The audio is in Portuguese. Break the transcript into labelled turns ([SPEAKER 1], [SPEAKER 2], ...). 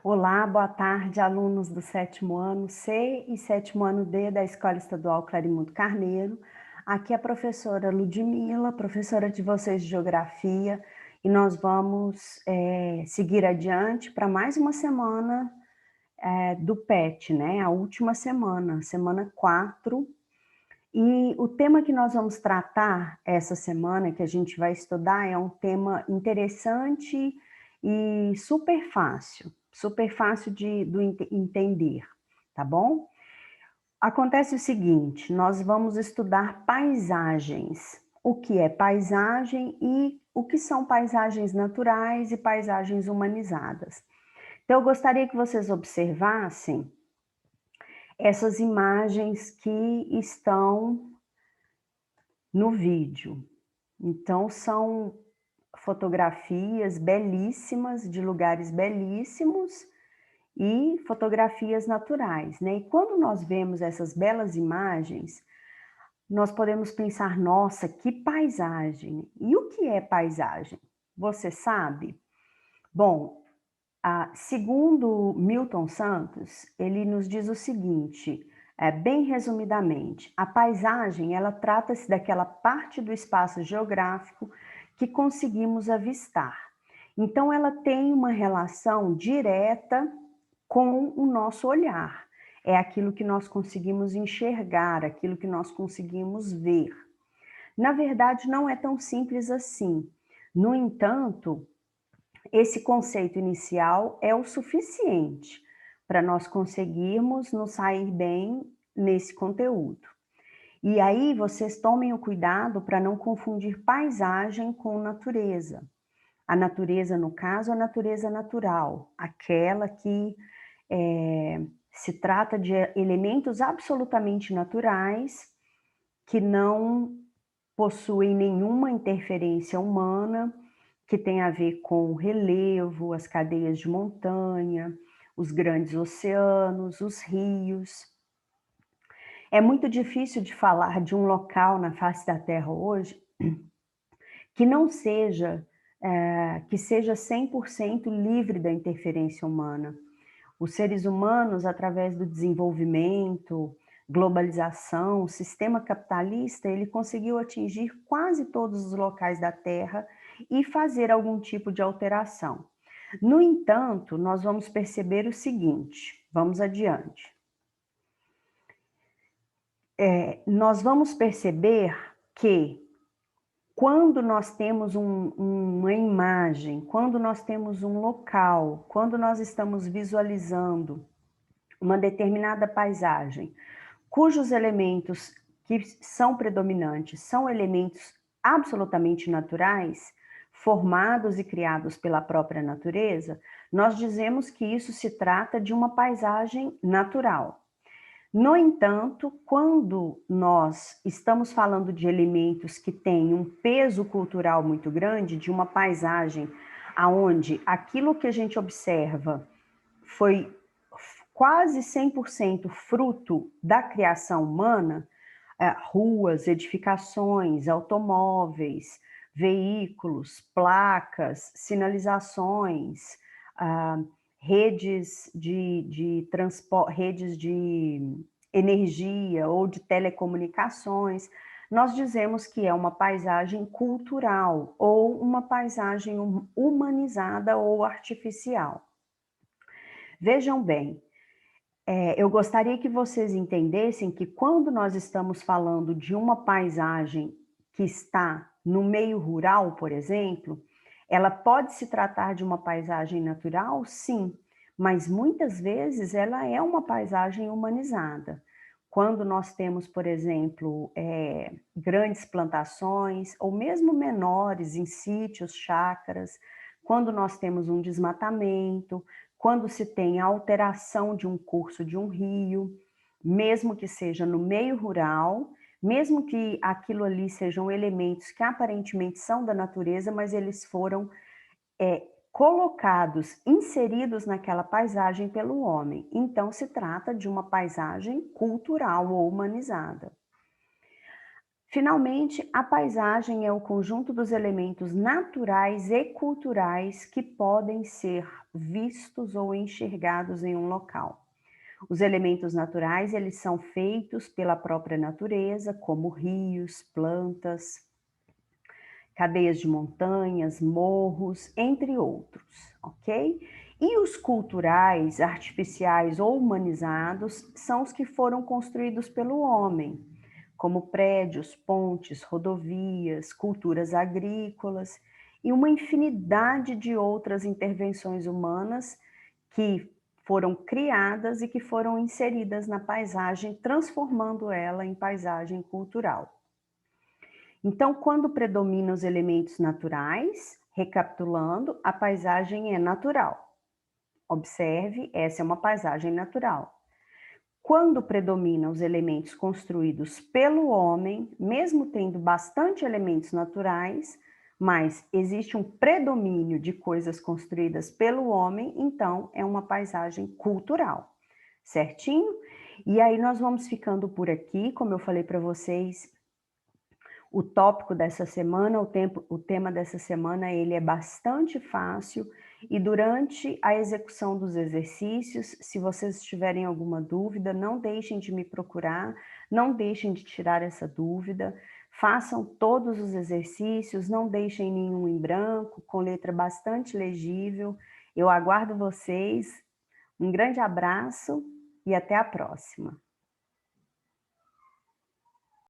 [SPEAKER 1] Olá, boa tarde, alunos do sétimo ano C e sétimo ano D da Escola Estadual Clarimundo Carneiro. Aqui é a professora Ludmila, professora de vocês de Geografia, e nós vamos seguir adiante para mais uma semana do PET, né? A última semana, semana 4. E o tema que nós vamos tratar essa semana, que a gente vai estudar, é um tema interessante e super fácil entender, tá bom? Acontece o seguinte, nós vamos estudar paisagens. O que é paisagem e o que são paisagens naturais e paisagens humanizadas. Então, eu gostaria que vocês observassem essas imagens que estão no vídeo. Então, são fotografias belíssimas, de lugares belíssimos e fotografias naturais, né? E quando nós vemos essas belas imagens, nós podemos pensar, nossa, que paisagem! E o que é paisagem? Você sabe? Bom, segundo Milton Santos, ele nos diz o seguinte, bem resumidamente, a paisagem, ela trata-se daquela parte do espaço geográfico que conseguimos avistar. Então, ela tem uma relação direta com o nosso olhar. É aquilo que nós conseguimos enxergar, aquilo que nós conseguimos ver. Na verdade, não é tão simples assim. No entanto, esse conceito inicial é o suficiente para nós conseguirmos nos sair bem nesse conteúdo. E aí vocês tomem o cuidado para não confundir paisagem com natureza. A natureza, no caso, a natureza natural, aquela que se trata de elementos absolutamente naturais que não possuem nenhuma interferência humana, que tem a ver com o relevo, as cadeias de montanha, os grandes oceanos, os rios. É muito difícil de falar de um local na face da Terra hoje que não seja, que seja 100% livre da interferência humana. Os seres humanos, através do desenvolvimento, globalização, sistema capitalista, ele conseguiu atingir quase todos os locais da Terra e fazer algum tipo de alteração. No entanto, nós vamos perceber o seguinte, vamos adiante. Nós vamos perceber que quando nós temos uma imagem, quando nós temos um local, quando nós estamos visualizando uma determinada paisagem, cujos elementos que são predominantes são elementos absolutamente naturais, formados e criados pela própria natureza, nós dizemos que isso se trata de uma paisagem natural. No entanto, quando nós estamos falando de elementos que têm um peso cultural muito grande, de uma paisagem aonde aquilo que a gente observa foi quase 100% fruto da criação humana, ruas, edificações, automóveis, veículos, placas, sinalizações, redes de transporte, redes de energia ou de telecomunicações, nós dizemos que é uma paisagem cultural ou uma paisagem humanizada ou artificial. Vejam bem, eu gostaria que vocês entendessem que quando nós estamos falando de uma paisagem que está no meio rural, por exemplo, ela pode se tratar de uma paisagem natural, sim, mas muitas vezes ela é uma paisagem humanizada. Quando nós temos, por exemplo, grandes plantações, ou mesmo menores em sítios, chácaras, quando nós temos um desmatamento, quando se tem a alteração de um curso de um rio, mesmo que seja no meio rural, mesmo que aquilo ali sejam elementos que aparentemente são da natureza, mas eles foram colocados, inseridos naquela paisagem pelo homem. Então, se trata de uma paisagem cultural ou humanizada. Finalmente, a paisagem é o conjunto dos elementos naturais e culturais que podem ser vistos ou enxergados em um local. Os elementos naturais, eles são feitos pela própria natureza, como rios, plantas, cadeias de montanhas, morros, entre outros, ok? E os culturais, artificiais ou humanizados, são os que foram construídos pelo homem, como prédios, pontes, rodovias, culturas agrícolas e uma infinidade de outras intervenções humanas que foram criadas e que foram inseridas na paisagem, transformando ela em paisagem cultural. Então, quando predominam os elementos naturais, recapitulando, a paisagem é natural. Observe, essa é uma paisagem natural. Quando predominam os elementos construídos pelo homem, mesmo tendo bastante elementos naturais, mas existe um predomínio de coisas construídas pelo homem, então é uma paisagem cultural, certinho? E aí nós vamos ficando por aqui, como eu falei para vocês, o tópico dessa semana, o tema dessa semana, ele é bastante fácil e durante a execução dos exercícios, se vocês tiverem alguma dúvida, não deixem de me procurar, não deixem de tirar essa dúvida, façam todos os exercícios, não deixem nenhum em branco, com letra bastante legível. Eu aguardo vocês, um grande abraço e até a próxima.